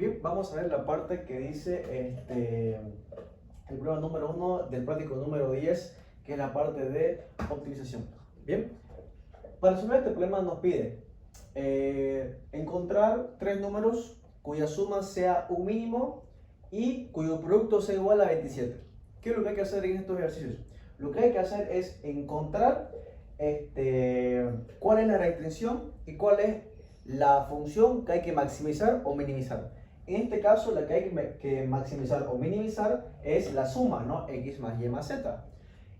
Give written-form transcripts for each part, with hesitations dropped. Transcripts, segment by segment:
Bien, vamos a ver la parte que dice el problema número 1 del práctico número 10, que es la parte de optimización. Bien, para resolver este problema nos pide encontrar tres números cuya suma sea un mínimo y cuyo producto sea igual a 27. ¿Qué es lo que hay que hacer en estos ejercicios? Lo que hay que hacer es encontrar cuál es la restricción y cuál es la función que hay que maximizar o minimizar. En este caso, la que hay que maximizar o minimizar es la suma, ¿no? X más Y más Z.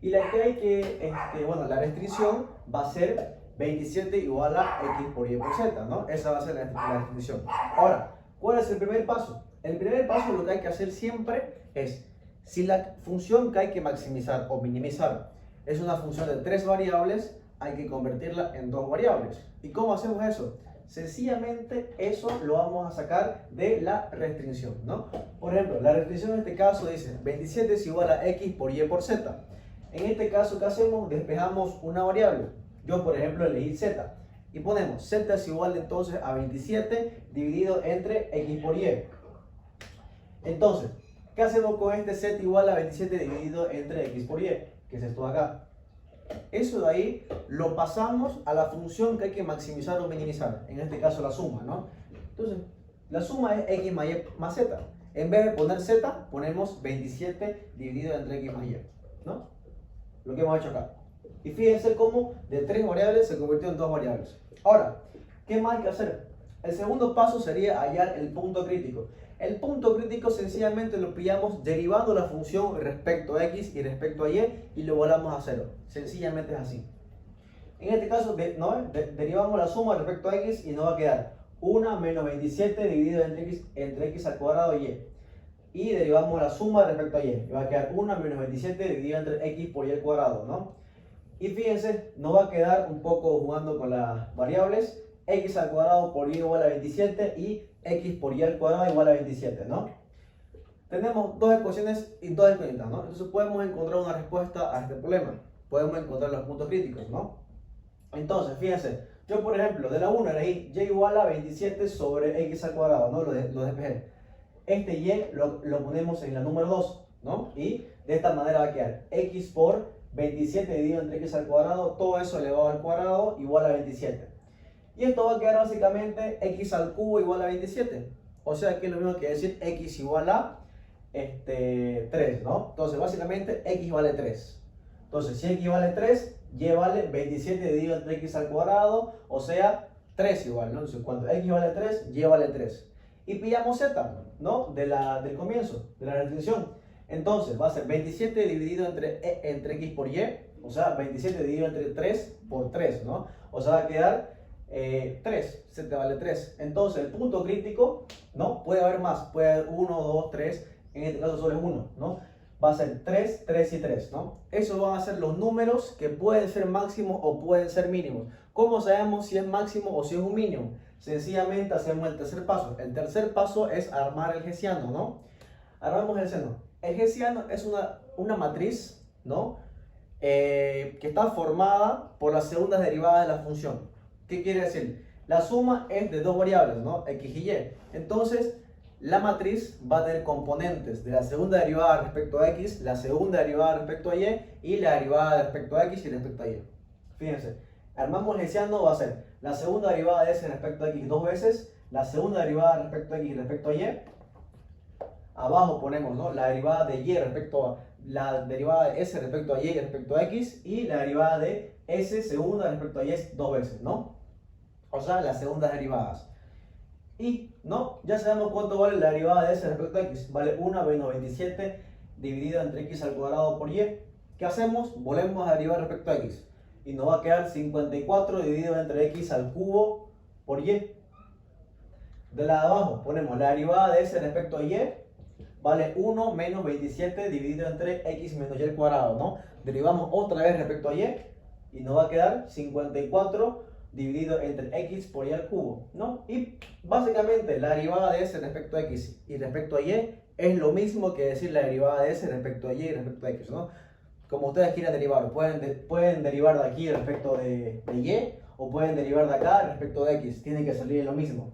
Y la que hay que, la restricción va a ser 27 igual a X por Y por Z, ¿no? Esa va a ser la restricción. Ahora, ¿cuál es el primer paso? El primer paso lo que hay que hacer siempre es, si la función que hay que maximizar o minimizar es una función de tres variables, hay que convertirla en dos variables. ¿Y cómo hacemos eso? Sencillamente eso lo vamos a sacar de la restricción, ¿no? Por ejemplo, la restricción en este caso dice 27 es igual a X por Y por Z. En este caso, ¿qué hacemos? Despejamos una variable. Yo, por ejemplo, elegí Z. Y ponemos Z es igual entonces a 27 dividido entre X por Y. Entonces, ¿qué hacemos con este Z igual a 27 dividido entre X por Y? Que es esto de acá. Eso de ahí lo pasamos a la función que hay que maximizar o minimizar. En este caso la suma, ¿no? Entonces, la suma es X más Y más Z. En vez de poner Z, ponemos 27 dividido entre X más Y, ¿no? Lo que hemos hecho acá. Y fíjense cómo de tres variables se convirtió en dos variables. Ahora, ¿qué más hay que hacer? El segundo paso sería hallar el punto crítico. El punto crítico sencillamente lo pillamos derivando la función respecto a X y respecto a Y y lo volamos a cero. Sencillamente es así. En este caso, derivamos la suma respecto a X y nos va a quedar 1 menos 27 dividido entre X al cuadrado y Y. Y derivamos la suma respecto a Y. Y va a quedar 1 menos 27 dividido entre X por Y al cuadrado, ¿no? Y fíjense, nos va a quedar un poco jugando con las variables. X al cuadrado por Y igual a 27 y X por Y al cuadrado igual a 27, ¿no? Tenemos dos ecuaciones y dos incógnitas, ¿no? Entonces podemos encontrar una respuesta a este problema. Podemos encontrar los puntos críticos, ¿no? Entonces, fíjense, yo por ejemplo, de la 1 elegí Y igual a 27 sobre X al cuadrado, ¿no? Lo despejé. Este Y lo ponemos en la número 2, ¿no? Y de esta manera va a quedar X por 27 dividido entre X al cuadrado, todo eso elevado al cuadrado igual a 27. Y esto va a quedar básicamente X al cubo igual a 27. O sea que es lo mismo que decir X igual a 3, ¿no? Entonces básicamente X vale 3. Entonces si X vale 3, Y vale 27 dividido entre X al cuadrado, o sea 3 igual, ¿no? Entonces cuando X vale 3, Y vale 3. Y pillamos Z, ¿no? Del comienzo, de la restricción. Entonces va a ser 27 dividido entre X por Y, o sea 27 dividido entre 3 por 3, ¿no? O sea va a quedar 3, Z vale 3. Entonces el punto crítico, ¿no? Puede haber más, puede haber 1, 2, 3, en este caso solo es 1, ¿no? Va a ser 3, 3 y 3, ¿no? Esos van a ser los números que pueden ser máximos o pueden ser mínimos. ¿Cómo sabemos si es máximo o si es un mínimo? Sencillamente hacemos el tercer paso. El tercer paso es armar el hessiano, ¿no? Armamos el seno. El hessiano es una matriz, ¿no? Que está formada por las segundas derivadas de la función. ¿Qué quiere decir? La suma es de dos variables, ¿no? X y Y. Entonces, la matriz va a tener componentes de la segunda derivada respecto a X, la segunda derivada respecto a Y y la derivada respecto a X y respecto a Y. Fíjense, armamos el hessiano, va a ser la segunda derivada de S respecto a X dos veces, la segunda derivada respecto a X y respecto a Y. Abajo ponemos, ¿no? La derivada de Y respecto a la derivada de S respecto a Y respecto a X y la derivada de S segunda respecto a Y dos veces, ¿no? O sea, las segundas derivadas. Y, ¿no? Ya sabemos cuánto vale la derivada de S respecto a X. Vale 1 menos 27 dividido entre X al cuadrado por Y. ¿Qué hacemos? Volvemos a derivar respecto a X. Y nos va a quedar 54 dividido entre X al cubo por Y. De la de abajo ponemos la derivada de S respecto a Y. Vale 1 menos 27 dividido entre X menos Y al cuadrado, ¿no? Derivamos otra vez respecto a Y y nos va a quedar 54 dividido entre X por Y al cubo, ¿no? Y básicamente la derivada de S respecto a X y respecto a Y es lo mismo que decir la derivada de S respecto a Y y respecto a X, ¿no? Como ustedes quieran derivar, pueden derivar de aquí respecto de Y o pueden derivar de acá respecto de X, tiene que salir lo mismo.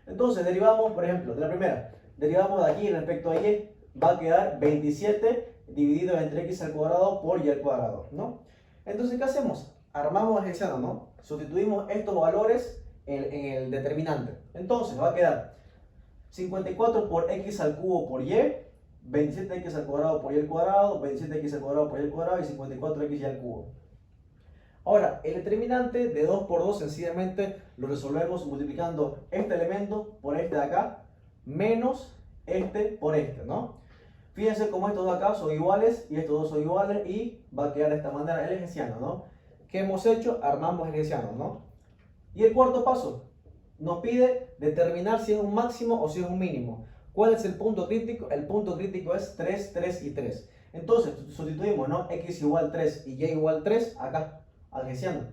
Entonces derivamos, por ejemplo, de la primera, derivamos de aquí respecto a y, va a quedar 27 dividido entre x al cuadrado por y al cuadrado, ¿no? Entonces, ¿qué hacemos? Armamos el hexano, ¿no? Sustituimos estos valores en el determinante. Entonces, va a quedar 54 por x al cubo por y, 27x al cuadrado por y al cuadrado, 27x al cuadrado por y al cuadrado y 54x y al cubo. Ahora, el determinante de 2 por 2 sencillamente lo resolvemos multiplicando este elemento por este de acá, menos este por este, ¿no? Fíjense cómo estos dos acá son iguales y estos dos son iguales y va a quedar de esta manera el hexano, ¿no? ¿Qué hemos hecho? Armamos el hexano, ¿no? Y el cuarto paso nos pide determinar si es un máximo o si es un mínimo. ¿Cuál es el punto crítico? El punto crítico es 3, 3 y 3. Entonces sustituimos, ¿no? X igual 3 y Y igual 3 acá, al hexano.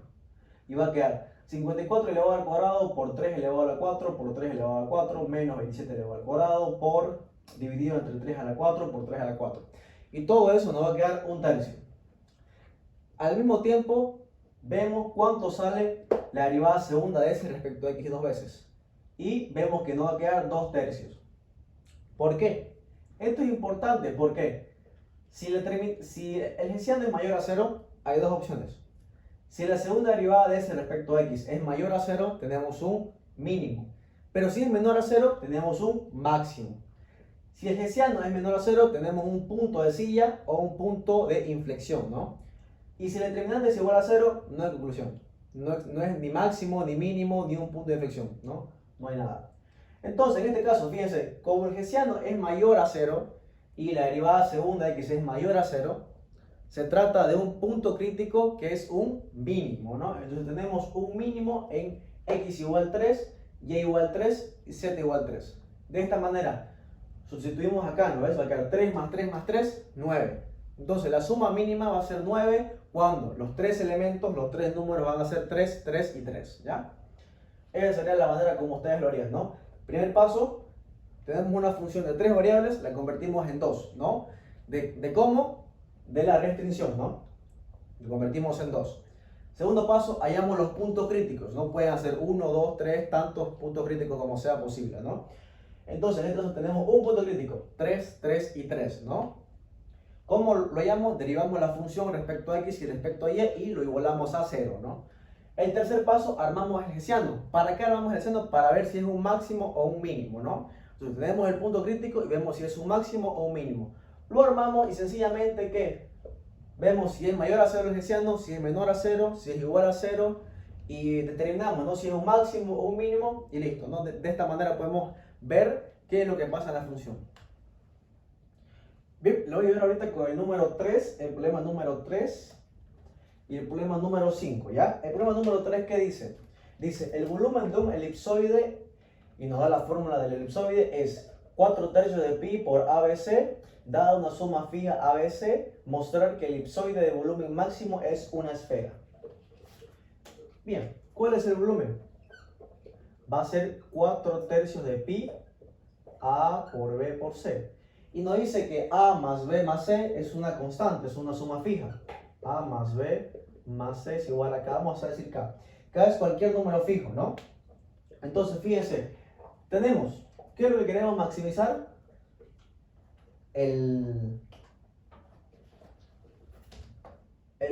Y va a quedar 54 elevado al cuadrado por 3 elevado a la 4 por 3 elevado a la 4 menos 27 elevado al cuadrado por dividido entre 3 a la 4 por 3 a la 4. Y todo eso nos va a quedar un tercio. Al mismo tiempo, vemos cuánto sale la derivada segunda de s respecto a x dos veces. Y vemos que nos va a quedar 2 tercios. ¿Por qué? Esto es importante porque si el hexano es mayor a 0, hay dos opciones. Si la segunda derivada de s respecto a x es mayor a 0, tenemos un mínimo. Pero si es menor a 0, tenemos un máximo. Si el hexano es menor a 0, tenemos un punto de silla o un punto de inflexión, ¿no? Y si el determinante es igual a 0, no hay conclusión. No es ni máximo, ni mínimo, ni un punto de inflexión, ¿no? No hay nada. Entonces, en este caso, fíjense, como el hexano es mayor a 0 y la derivada segunda de x es mayor a 0, se trata de un punto crítico que es un mínimo, ¿no? Entonces tenemos un mínimo en x igual 3, y igual 3 y z igual 3. De esta manera, sustituimos acá, ¿no ves? Va a quedar 3 más 3 más 3, 9. Entonces la suma mínima va a ser 9 cuando los tres elementos, los tres números van a ser 3, 3 y 3, ¿ya? Esa sería la manera como ustedes lo harían, ¿no? Primer paso, tenemos una función de 3 variables, la convertimos en 2, ¿no? ¿De cómo? De la restricción, ¿no? Lo convertimos en 2. Segundo paso, hallamos los puntos críticos, ¿no? Pueden hacer 1, 2, 3, tantos puntos críticos como sea posible, ¿no? Entonces, en este caso tenemos un punto crítico, 3, 3 y 3, ¿no? ¿Cómo lo hallamos? Derivamos la función respecto a x y respecto a y lo igualamos a 0, ¿no? El tercer paso, armamos el hexano. ¿Para qué armamos el hexano? Para ver si es un máximo o un mínimo, ¿no? Entonces tenemos el punto crítico y vemos si es un máximo o un mínimo. Lo armamos y sencillamente, ¿qué? Vemos si es mayor a 0 el hexano, si es menor a 0, si es igual a 0 y determinamos, ¿no? Si es un máximo o un mínimo y listo, ¿no? De esta manera podemos ver qué es lo que pasa en la función. Bien, lo voy a ver ahorita con el número 3, el problema número 3 y el problema número 5, ¿ya? El problema número 3, ¿qué dice? Dice, el volumen de un elipsoide, y nos da la fórmula del elipsoide, es 4 tercios de pi por ABC, dada una suma fija ABC, mostrar que el elipsoide de volumen máximo es una esfera. Bien, ¿cuál es el volumen? Va a ser 4 tercios de pi A por B por C. Y nos dice que A más B más C es una constante, es una suma fija. A más B más C es igual a K, vamos a decir K. K es cualquier número fijo, ¿no? Entonces, fíjense, tenemos, ¿qué es lo que queremos maximizar? El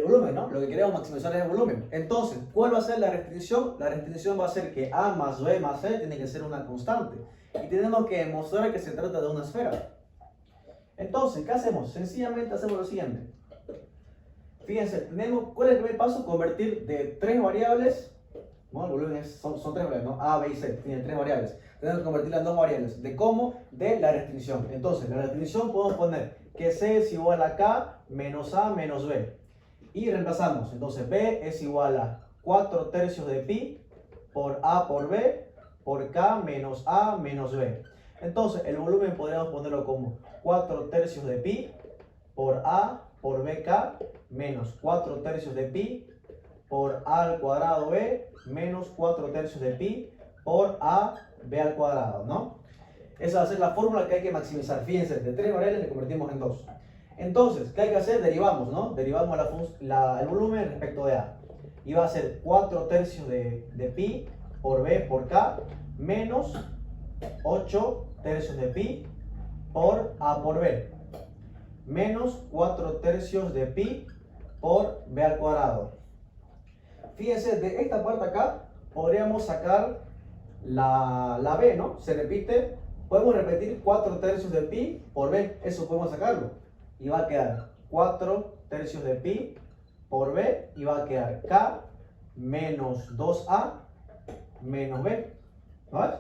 volumen, ¿no? Lo que queremos maximizar es el volumen. Entonces, ¿cuál va a ser la restricción? La restricción va a ser que A más B más C tiene que ser una constante. Y tenemos que demostrar que se trata de una esfera. Entonces, ¿qué hacemos? Sencillamente hacemos lo siguiente. Fíjense, tenemos, ¿cuál es el primer paso? Convertir de 3 variables, ¿no? El volumen son 3 variables, ¿no? A, B y C, tienen 3 variables. Tenemos que convertirla en 2 variables. ¿De cómo? De la restricción. Entonces, la restricción podemos poner que C es igual a K menos A menos B. Y reemplazamos. Entonces, B es igual a 4 tercios de pi por A por B por K menos A menos B. Entonces, el volumen podríamos ponerlo como 4 tercios de pi por A por BK menos 4 tercios de pi por A al cuadrado B menos 4 tercios de pi por A B al cuadrado, ¿no? Esa va a ser la fórmula que hay que maximizar. Fíjense, de 3 variables le convertimos en 2. Entonces, ¿qué hay que hacer? Derivamos, ¿no? Derivamos el volumen respecto de A. Y va a ser 4 tercios de pi por B por K menos 8 tercios de pi por A por B, menos 4 tercios de pi por B al cuadrado. Fíjense, de esta parte acá podríamos sacar la B, ¿no? Se repite, podemos repetir 4 tercios de pi por B, eso podemos sacarlo. Y va a quedar 4 tercios de pi por B y va a quedar K menos 2A menos B. ¿Vale?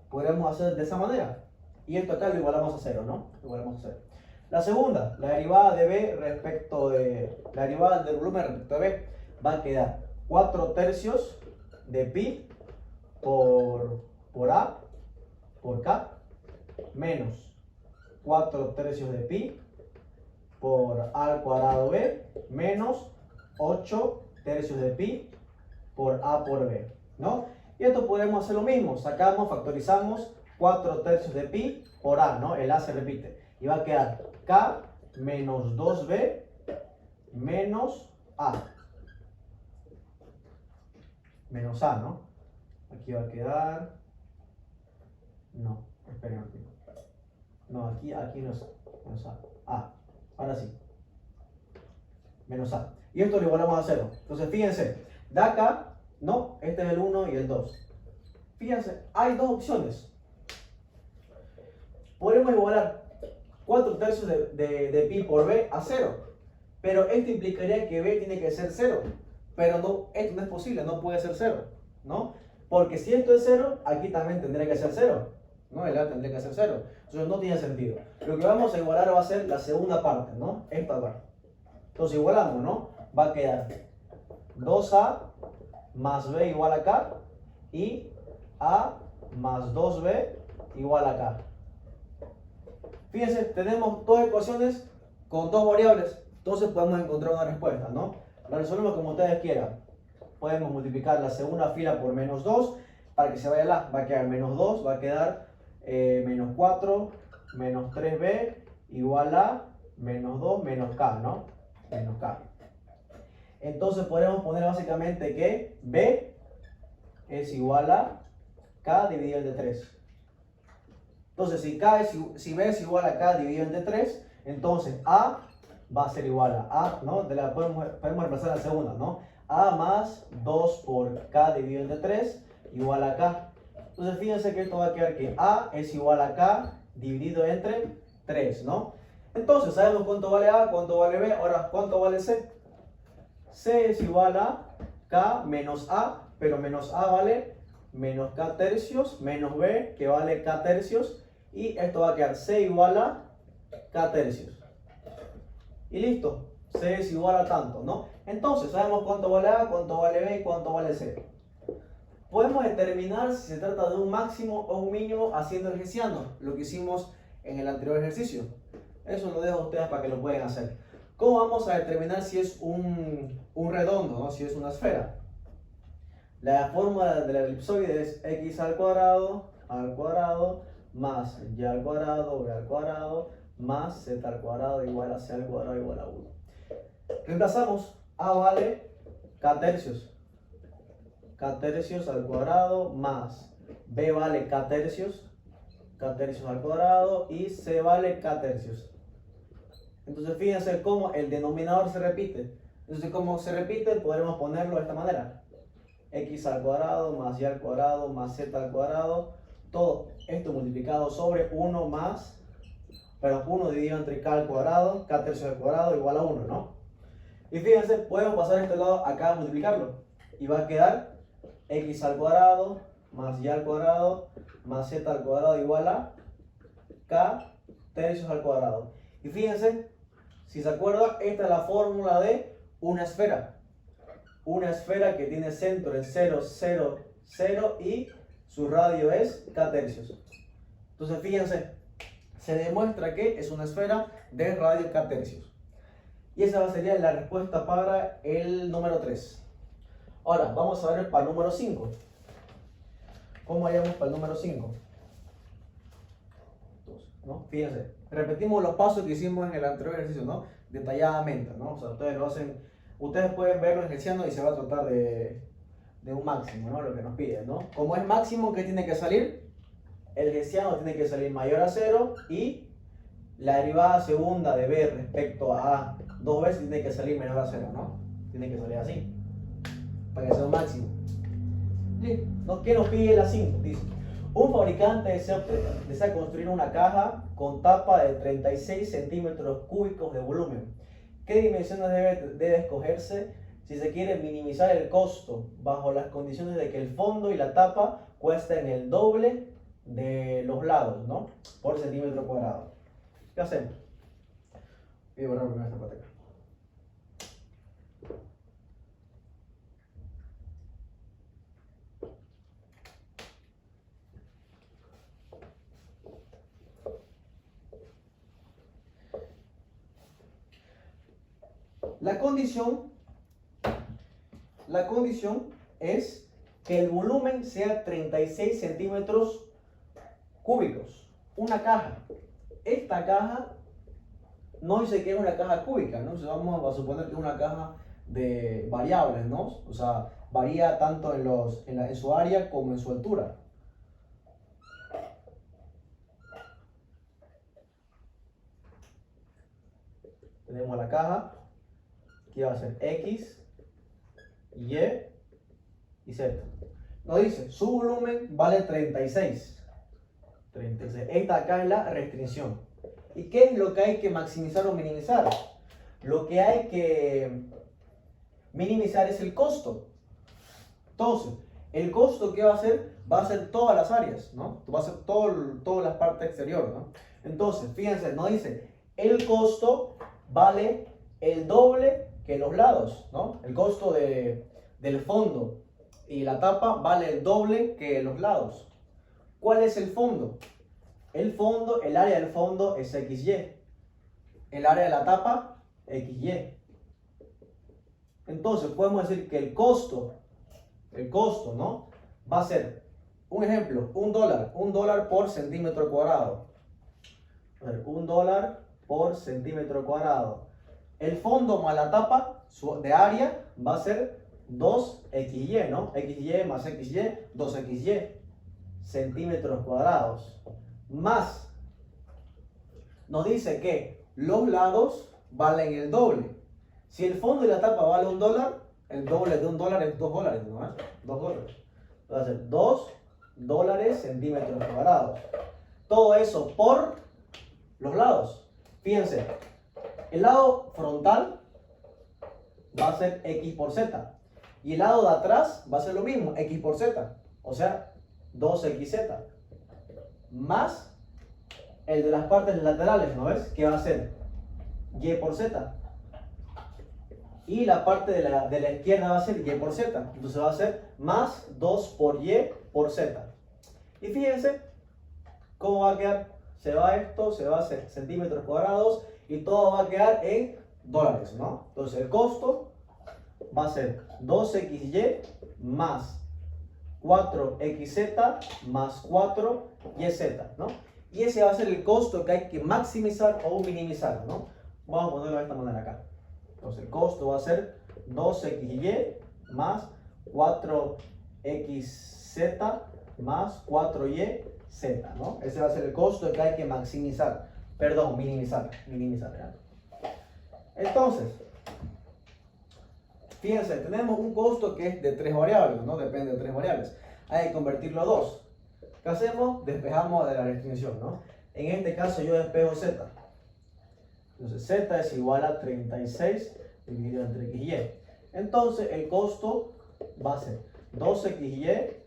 Podríamos hacer de esa manera. Y esto acá lo igualamos a 0, ¿no? Lo igualamos a 0. La segunda, la derivada de B respecto de... La derivada del volumen respecto de B va a quedar 4 tercios de pi por A por K menos 4 tercios de pi por A al cuadrado B menos 8 tercios de pi por A por B, ¿no? Y esto podemos hacer lo mismo, sacamos, factorizamos 4 tercios de pi por A, ¿no? El A se repite y va a quedar K menos 2B menos A. Menos A, ¿no? Aquí va a quedar... No, esperen aquí. No, aquí no es menos A. A, ahora sí. Menos A. Y esto lo igualamos a 0. Entonces, fíjense, de acá, ¿no? Este es el 1 y el 2. Fíjense, hay dos opciones. Podemos igualar 4 tercios de pi por B a 0. Pero esto implicaría que B tiene que ser 0. Pero no, esto no es posible, no puede ser 0, ¿no? Porque si esto es 0, aquí también tendría que ser 0, ¿no? El A tendría que ser 0. Entonces no tiene sentido. Lo que vamos a igualar va a ser la segunda parte, ¿no? Esta parte. Entonces igualamos, ¿no? Va a quedar 2A más B igual a K y A más 2B igual a K. Fíjense, tenemos dos ecuaciones con dos variables. Entonces podemos encontrar una respuesta, ¿no? La resolvemos como ustedes quieran. Podemos multiplicar la segunda fila por menos 2 para que se vaya la. Va a quedar menos 2, va a quedar menos 4 menos 3b igual a menos 2 menos k, ¿no? Menos k. Entonces podemos poner básicamente que b es igual a k dividido entre 3. Entonces si b es igual a k dividido entre 3, entonces a va a ser igual a ¿no? Podemos reemplazar la segunda, ¿no? A más 2 por K dividido entre 3 igual a K. Entonces fíjense que esto va a quedar que A es igual a K dividido entre 3, ¿no? Entonces sabemos cuánto vale A, cuánto vale B, ahora cuánto vale C. C es igual a K menos A, pero menos A vale menos K tercios, menos B que vale K tercios, y esto va a quedar C igual a K tercios. Y listo, C es igual a tanto, ¿no? Entonces sabemos cuánto vale A, cuánto vale B y cuánto vale C. Podemos determinar si se trata de un máximo o un mínimo haciendo el hessiano, lo que hicimos en el anterior ejercicio. Eso lo dejo a ustedes para que lo puedan hacer. ¿Cómo vamos a determinar si es un redondo, ¿no? Si es una esfera? La fórmula de la elipsoide es x al cuadrado más y al cuadrado, b al cuadrado, más z al cuadrado igual a c al cuadrado igual a 1. Reemplazamos, a vale k tercios al cuadrado, más b vale k tercios al cuadrado, y c vale k tercios. Entonces fíjense cómo el denominador se repite. Entonces como se repite, podremos ponerlo de esta manera: x al cuadrado más y al cuadrado más z al cuadrado, todo esto multiplicado sobre 1 más, pero 1 dividido entre k al cuadrado, k tercios al cuadrado igual a 1, ¿no? Y fíjense, podemos pasar este lado acá a multiplicarlo, y va a quedar x al cuadrado más y al cuadrado más z al cuadrado igual a k tercios al cuadrado. Y fíjense, si se acuerdan, esta es la fórmula de una esfera. Una esfera que tiene centro en 0, 0, 0 y su radio es k tercios. Entonces fíjense, se demuestra que es una esfera de radio k tercios. Y esa sería la respuesta para el número 3. Ahora, vamos a ver para el número 5. ¿Cómo haríamos para el número 5? ¿No? Fíjense, repetimos los pasos que hicimos en el anterior ejercicio, ¿no? Detalladamente, ¿no? O sea, ustedes lo hacen, ustedes pueden verlo ejerciendo y se va a tratar de un máximo, ¿no? Lo que nos piden, ¿no? Como es máximo, ¿qué tiene que salir? el hessiano tiene que salir mayor a 0 y la derivada segunda de b respecto a a 2 veces tiene que salir menor a 0, ¿no? Tiene que salir así, para que sea un máximo. ¿Qué nos pide la 5? Dice, un fabricante desea construir una caja con tapa de 36 centímetros cúbicos de volumen. ¿Qué dimensiones debe escogerse si se quiere minimizar el costo bajo las condiciones de que el fondo y la tapa cuesten el doble de los lados, ¿no? Por centímetro cuadrado? ¿Qué hacemos? Voy a borrar primero esta parte acá. La condición es que el volumen sea 36 centímetros cúbicos. Una caja. Esta caja no dice que es una caja cúbica, ¿no? Entonces vamos a suponer que es una caja de variables, ¿no? O sea, varía tanto en su área como en su altura. Tenemos la caja, que va a ser X, Y y Z. Nos dice, su volumen vale 36. Esta acá es la restricción. ¿Y qué es lo que hay que maximizar o minimizar? Lo que hay que minimizar es el costo. Entonces, el costo que va a ser, va a ser todas las áreas, ¿no? Va a ser toda la parte exterior, ¿no? Entonces, fíjense, nos dice, el costo vale el doble que los lados, ¿no? El costo del fondo y la tapa vale el doble que los lados. ¿Cuál es el fondo? El área del fondo es XY. El área de la tapa, XY. Entonces podemos decir que el costo, ¿no? Va a ser, un ejemplo, $1 por centímetro cuadrado. A ver, $1 por centímetro cuadrado. El fondo más la tapa de área va a ser 2XY, ¿no? XY más XY, 2XY centímetros cuadrados. Más, nos dice que los lados valen el doble. Si el fondo y la tapa vale $1, el doble de $1 es $2, ¿no? $2. Va a ser $2 centímetros cuadrados. Todo eso por los lados. Fíjense, el lado frontal va a ser X por Z. Y el lado de atrás va a ser lo mismo, X por Z. O sea, 2XZ. Más el de las partes laterales, ¿no ves? Que va a ser Y por Z. Y la parte de la izquierda va a ser Y por Z. Entonces va a ser más 2 por Y por Z. Y fíjense cómo va a quedar. Se va esto, se va a hacer centímetros cuadrados y todo va a quedar en dólares, ¿no? Entonces el costo va a ser 2XY más 4XZ más 4YZ, ¿no? Y ese va a ser el costo que hay que maximizar o minimizar, ¿no? Vamos a ponerlo de esta manera acá. Entonces el costo va a ser 2XY más 4XZ más 4YZ, ¿no? Ese va a ser el costo que hay que maximizar, perdón, minimizar, ¿verdad? Entonces, fíjense, tenemos un costo que es de 3 variables, ¿no? Depende de 3 variables. Hay que convertirlo a 2. ¿Qué hacemos? Despejamos de la restricción, ¿no? En este caso yo despejo Z. Entonces Z es igual a 36 dividido entre XY. Entonces el costo va a ser 2XY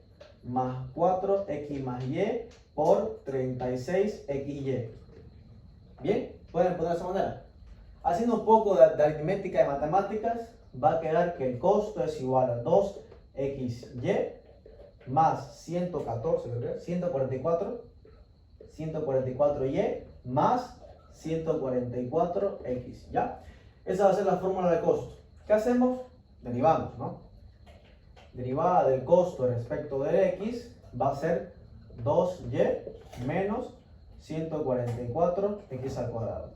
más 4X más Y por 36XY. ¿Bien? ¿Pueden poner de esa manera? Haciendo un poco de aritmética y matemáticas, va a quedar que el costo es igual a 2XY más 144Y más 144X, ¿ya? Esa va a ser la fórmula de costo. ¿Qué hacemos? Derivamos, ¿no? Derivada del costo respecto de X va a ser 2Y menos 144X al cuadrado.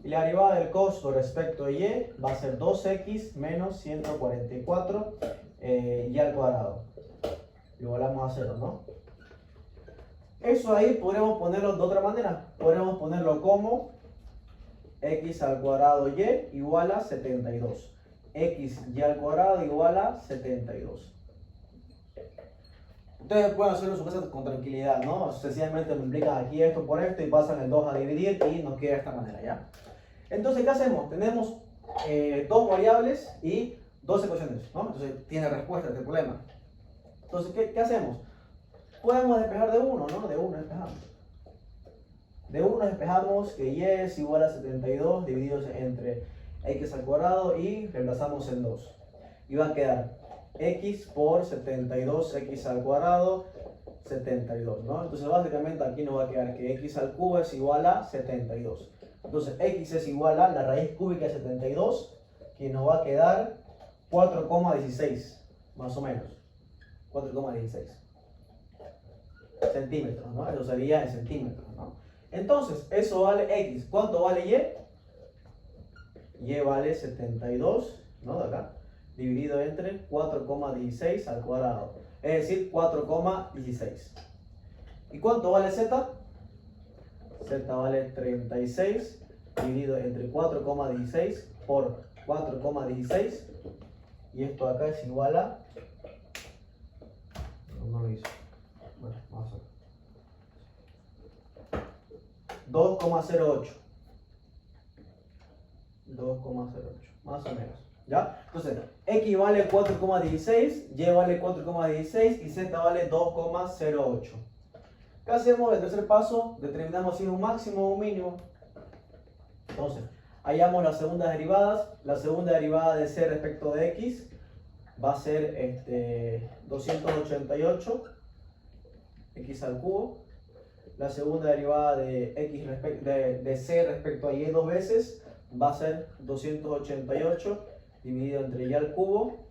Y la derivada del costo respecto de Y va a ser 2X menos 144Y al cuadrado. Lo igualamos a 0, ¿no? Eso ahí podremos ponerlo de otra manera. Podremos ponerlo como x al cuadrado y igual a 72. X y al cuadrado igual a 72. Ustedes pueden hacerlo en su casa con tranquilidad, ¿no? Sencillamente multiplican aquí esto por esto y pasan el 2 a dividir y nos queda de esta manera, ¿ya? Entonces, ¿qué hacemos? Tenemos dos variables y dos ecuaciones, ¿no? Entonces, tiene respuesta a este problema. Entonces, ¿qué hacemos? Podemos despejar de uno, ¿no? De uno despejamos. De uno despejamos que y es igual a 72 divididos entre x al cuadrado y reemplazamos el 2. Y va a quedar x por 72, x al cuadrado, 72, ¿no? Entonces básicamente aquí nos va a quedar que x al cubo es igual a 72. Entonces x es igual a la raíz cúbica de 72, que nos va a quedar 4,16, más o menos. 4,16 centímetros, ¿no? Eso sería en centímetros, ¿no? Entonces, eso vale x. ¿Cuánto vale y? Y vale 72, ¿no? De acá, dividido entre 4,16 al cuadrado. Es decir, 4,16. ¿Y cuánto vale z? Z vale 36 dividido entre 4,16 por 4,16. Y esto acá es igual a... No lo hice. Bueno, vamos a ver. 2,08. 2,08, más o menos. ¿Ya? Entonces, x vale 4,16, y vale 4,16 y z vale 2,08. ¿Qué hacemos? El tercer paso, determinamos si es un máximo o un mínimo. Entonces, hallamos las segundas derivadas. La segunda derivada de c respecto de x va a ser 288 x al cubo. La segunda derivada de x de c respecto a y dos veces va a ser 288 dividido entre y al cubo.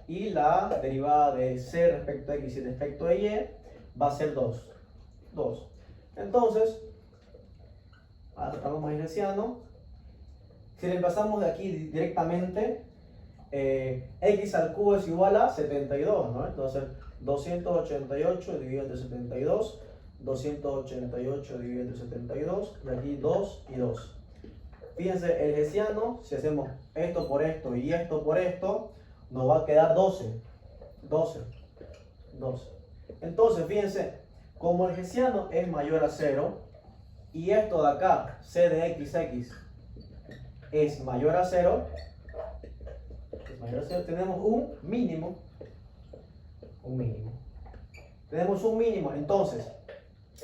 Y la derivada de c respecto a x y respecto a y va a ser 2. Entonces, hagamos hessiano. Si reemplazamos de aquí directamente, x al cubo es igual a 72, ¿no? Entonces, 288 dividido entre 72, 288 dividido entre 72, de aquí 2 y 2. Fíjense, el hessiano, si hacemos esto por esto y esto por esto, nos va a quedar 12. Entonces, fíjense, como el hessiano es mayor a 0 y esto de acá, c de x es mayor a 0, tenemos un mínimo. Tenemos un mínimo. Entonces,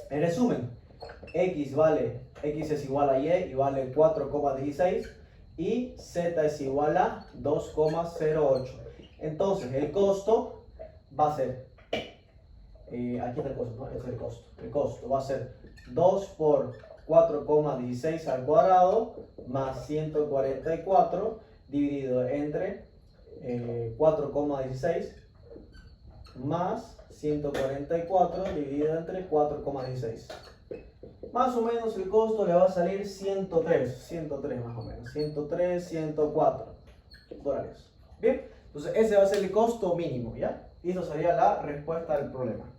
en resumen, x es igual a y vale 4,16 y z es igual a 2,08. Entonces, el costo va a ser, aquí está el costo, ¿no? Es el costo. El costo va a ser 2 por 4,16 al cuadrado más 144 dividido entre 4,16 más 144 dividido entre 4,16. Más o menos el costo le va a salir 103 más o menos, 104 dólares. Bien, entonces ese va a ser el costo mínimo, ¿ya? Y eso sería la respuesta del problema.